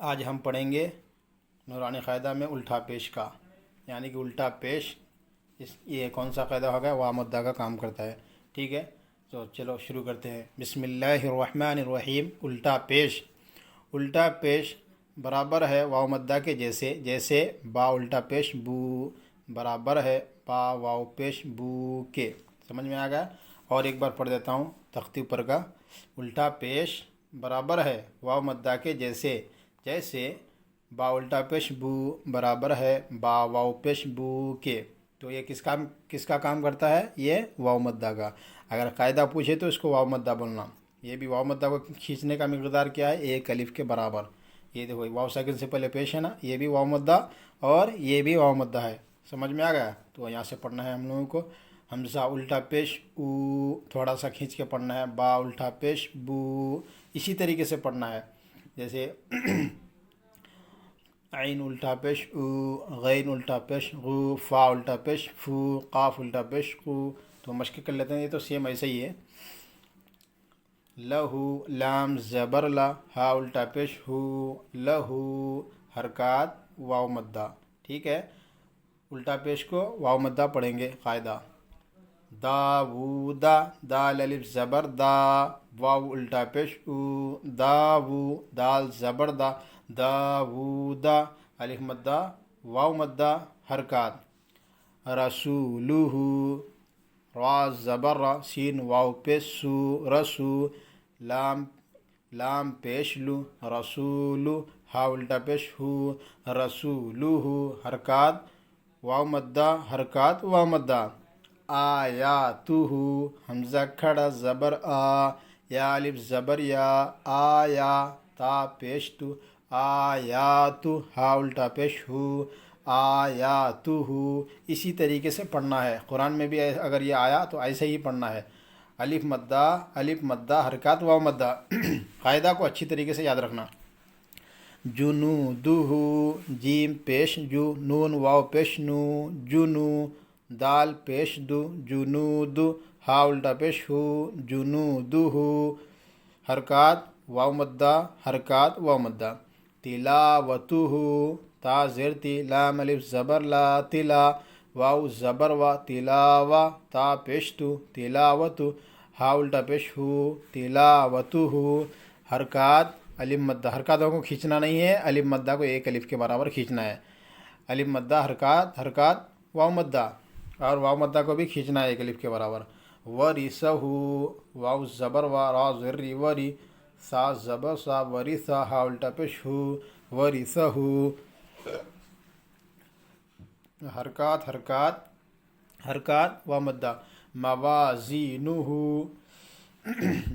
آج ہم پڑھیں گے نورانی قاعدہ میں الٹا پیش کا، یعنی کہ الٹا پیش یہ کون سا قاعدہ ہوگا؟ واو مدہ کا کام کرتا ہے، ٹھیک ہے؟ تو چلو شروع کرتے ہیں۔ بسم اللہ الرحمن الرحیم۔ الٹا پیش، الٹا پیش برابر ہے واو مدہ کے جیسے، جیسے با الٹا پیش بو برابر ہے با واو پیش بو کے۔ سمجھ میں آ گیا؟ اور ایک بار پڑھ دیتا ہوں تختی اوپر کا۔ الٹا پیش برابر ہے واو مدہ کے جیسے، جیسے با الٹا پیش بو برابر ہے با واو پیش بو کے۔ تو یہ کس کا کام کرتا ہے؟ یہ واو مدہ کا۔ اگر قاعدہ پوچھے تو اس کو واو مدہ بولنا۔ یہ بھی واو مدہ کو کھینچنے کا مقدار کیا ہے؟ ایک الف کے برابر۔ یہ دیکھو واو ساکن سے پہلے پیش ہے نا، یہ بھی واو مدہ اور یہ بھی واو مدہ ہے۔ سمجھ میں آ گیا؟ تو یہاں سے پڑھنا ہے ہم لوگوں کو۔ حمزہ الٹا پیش او تھوڑا سا کھینچ کے پڑھنا ہے، با الٹا پیش بو اسی طریقے سے پڑھنا ہے، جیسے عین الٹا پیش او، غین الٹا پیش غو، فا الٹا پیش فو، قاف الٹا پیش قو۔ تو مشق کر لیتے ہیں، یہ تو سیم ایسے ہی ہے۔ لہو لام زبر لا، ہا الٹا پیش ہو، لہو حرکات واو مدہ، ٹھیک ہے؟ الٹا پیش کو واو مدہ پڑھیں گے قاعدہ۔ داوودا، دال الف زبر دا، واو الٹا پیش او، داوو دال زبر دا، داوودا الف مدہ واو مدہ حرکات۔ رسولہ، را زبر را، سین واو پیش سو، رسو لام پیش لو، رسولو ہا الٹا پیش ہو، رسولہ حرکات واو مدہ حرکات واو مدہ۔ آیاتہ، حمزہ کھڑا زبر آ، یا الف زبر یا، آیا تا پیش تو، آیاتہ ہا الٹا پیش ہو، آیاتہ۔ اسی طریقے سے پڑھنا ہے۔ قرآن میں بھی اگر یہ آیا تو ایسے ہی پڑھنا ہے، الف مدہ حرکات واو مدہ۔ قاعدہ کو اچھی طریقے سے یاد رکھنا۔ جنودہ، جیم پیش جو، نون واو پیش نو، جنو دال پیش دو، جنود ہا الٹا پیش ہو، جنودہ حرکات واو مدہ حرکات واو مدہ۔ تلاوتہ، تا زیر تی، لام الف زبر لا، تلا واو زبر وا، تلاوا تا پیش تو، تلاوت ہا الٹا پیش ہو، تلاوتہ حرکات الف مدہ۔ حرکاتوں کو کھینچنا نہیں ہے، الف مدہ کو ایک الف کے برابر کھینچنا ہے۔ الف مدہ حرکات واو مدہ، اور واو مدہ کو بھی کھینچنا ہے ایک الف کے برابر۔ ورثہ، واو زبر وا، را زر ری، وری سا زبر سا، ورثہ ہا الٹا پیش ہو، ورثہ حرکات واو مدہ۔ موازینہ،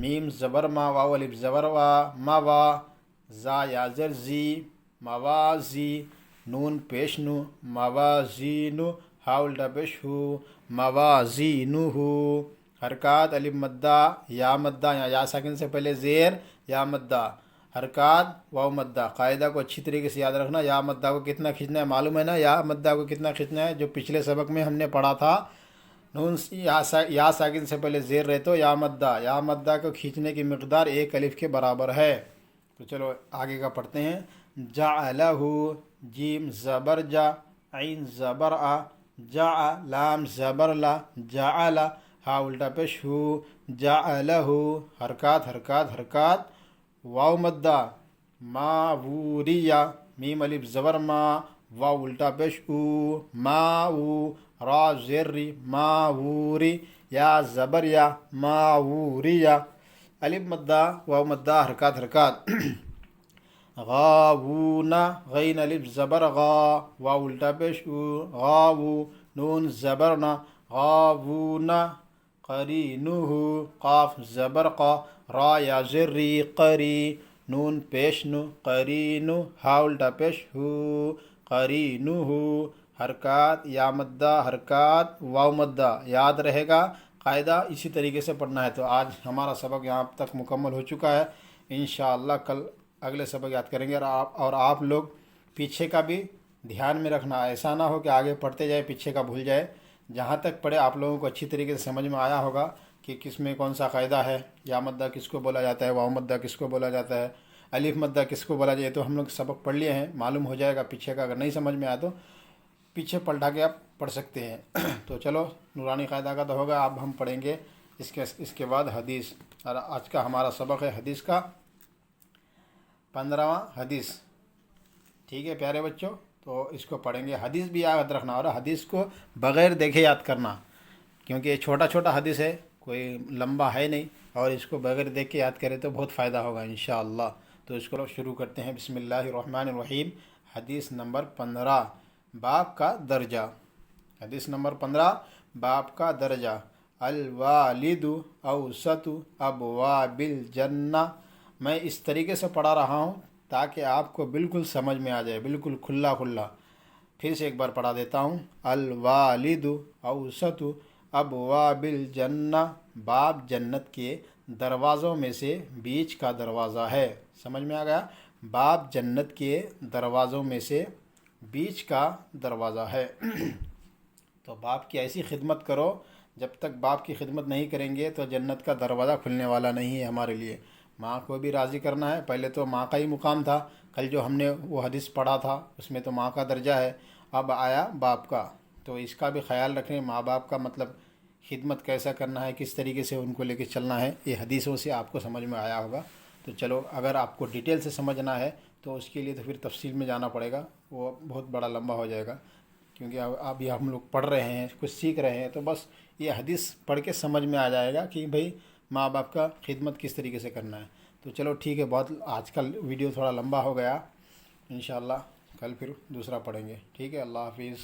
میم زبر ما، واو الف زبر وا، موا زا یا زر زی، موازی نون پیش نو، موازینو ہا الٹا پیش ہو، موازینہ حرکات الف مدہ یا مدہ، یا ساکن سے پہلے زیر یا مدہ حرکات واو مدہ۔ قاعدہ کو اچھی طریقے سے یاد رکھنا۔ یا مدہ کو کتنا کھینچنا ہے معلوم ہے نا؟ یا مدہ کو کتنا کھینچنا ہے جو پچھلے سبق میں ہم نے پڑھا تھا، نون یا ساکن سے پہلے زیر رہے تو یا مدہ کو کھینچنے کی مقدار ایک الف کے برابر ہے۔ تو چلو آگے کا پڑھتے ہیں۔ جعلہ، جیم زبر جا، عین زبر آ، جا لام زبر لا، جعل ہا الٹا پیش ہو، جعلہ حرکات واو مدہ۔ ماوریا، میم الف زبر ما، واو الٹا پیش او، ماو را زیر ری، ماوری یا زبر یا، ماوریا الف مدہ واو مدہ حرکات۔ غاوونا، غین الف زبر غا، واو الٹا پیش او، غاوو نون زبر نا، غاوونا قرینہ، قاف زبر قا، را یا زر ری، قری نون پیش نو، قرینو ہا الٹا پیش ہو، قرینہ حرکات یا مدہ حرکات واو مدہ۔ یاد رہے گا قاعدہ اسی طریقے سے پڑھنا ہے۔ تو آج ہمارا سبق یہاں تک مکمل ہو چکا ہے۔ انشاءاللہ کل اگلے سبق یاد کریں گے، اور آپ لوگ پیچھے کا بھی دھیان میں رکھنا، ایسا نہ ہو کہ آگے پڑھتے جائے پیچھے کا بھول جائے۔ جہاں تک پڑھے آپ لوگوں کو اچھی طریقے سے سمجھ میں آیا ہوگا کہ کس میں کون سا قاعدہ ہے، یا مدہ کس کو بولا جاتا ہے، واو مدہ کس کو بولا جاتا ہے۔ الف مدہ کس کو بولا جائے تو ہم لوگ سبق پڑھ لیے ہیں، معلوم ہو جائے گا پیچھے کا، اگر نہیں سمجھ میں آیا تو پیچھے پلٹا کے آپ پڑھ سکتے ہیں۔ تو چلو نورانی قاعدہ کا تو ہوگا، اب ہم پڑھیں گے اس کے بعد حدیث، اور آج کا ہمارا سبق ہے حدیث کا 15واں حدیث، ٹھیک ہے پیارے بچوں؟ تو اس کو پڑھیں گے، حدیث بھی یاد رکھنا، اور حدیث کو بغیر دیکھے یاد کرنا، کیونکہ یہ چھوٹا چھوٹا حدیث ہے، کوئی لمبا ہے نہیں، اور اس کو بغیر دیکھ کے یاد کرے تو بہت فائدہ ہوگا انشاءاللہ۔ تو اس کو شروع کرتے ہیں، بسم اللہ الرحمن الرحیم۔ حدیث نمبر 15، باب کا درجہ۔ حدیث نمبر 15، باب کا درجہ۔ الوالد اوسط ابواب الجنہ۔ میں اس طریقے سے پڑھا رہا ہوں تاکہ آپ کو بالکل سمجھ میں آ جائے، بالکل کھلا کھلا۔ پھر سے ایک بار پڑھا دیتا ہوں، الوالد اوسط ابواب الجنہ، باب جنت کے دروازوں میں سے بیچ کا دروازہ ہے۔ سمجھ میں آ گیا؟ باب جنت کے دروازوں میں سے بیچ کا دروازہ ہے۔ تو باپ کی ایسی خدمت کرو، جب تک باپ کی خدمت نہیں کریں گے تو جنت کا دروازہ کھلنے والا نہیں ہے ہمارے لیے۔ ماں کو بھی راضی کرنا ہے، پہلے تو ماں کا ہی مقام تھا، کل جو ہم نے وہ حدیث پڑھا تھا اس میں تو ماں کا درجہ ہے، اب آیا باپ کا، تو اس کا بھی خیال رکھیں، ماں باپ کا مطلب خدمت کیسا کرنا ہے، کس طریقے سے ان کو لے کے چلنا ہے، یہ حدیثوں سے آپ کو سمجھ میں آیا ہوگا۔ تو چلو اگر آپ کو ڈیٹیل سے سمجھنا ہے تو اس کے لیے تو پھر تفصیل میں جانا پڑے گا، وہ بہت بڑا لمبا ہو جائے گا، کیونکہ اب یہ ہم لوگ پڑھ رہے ہیں، کچھ سیکھ رہے ہیں، تو بس یہ حدیث پڑھ کے سمجھ میں آ جائے گا کہ بھئی ماں باپ کا خدمت کس طریقے سے کرنا ہے۔ تو چلو ٹھیک ہے، بہت آج کل ویڈیو تھوڑا لمبا ہو گیا، انشاءاللہ کل پھر دوسرا پڑھیں گے، ٹھیک ہے؟ اللہ حافظ۔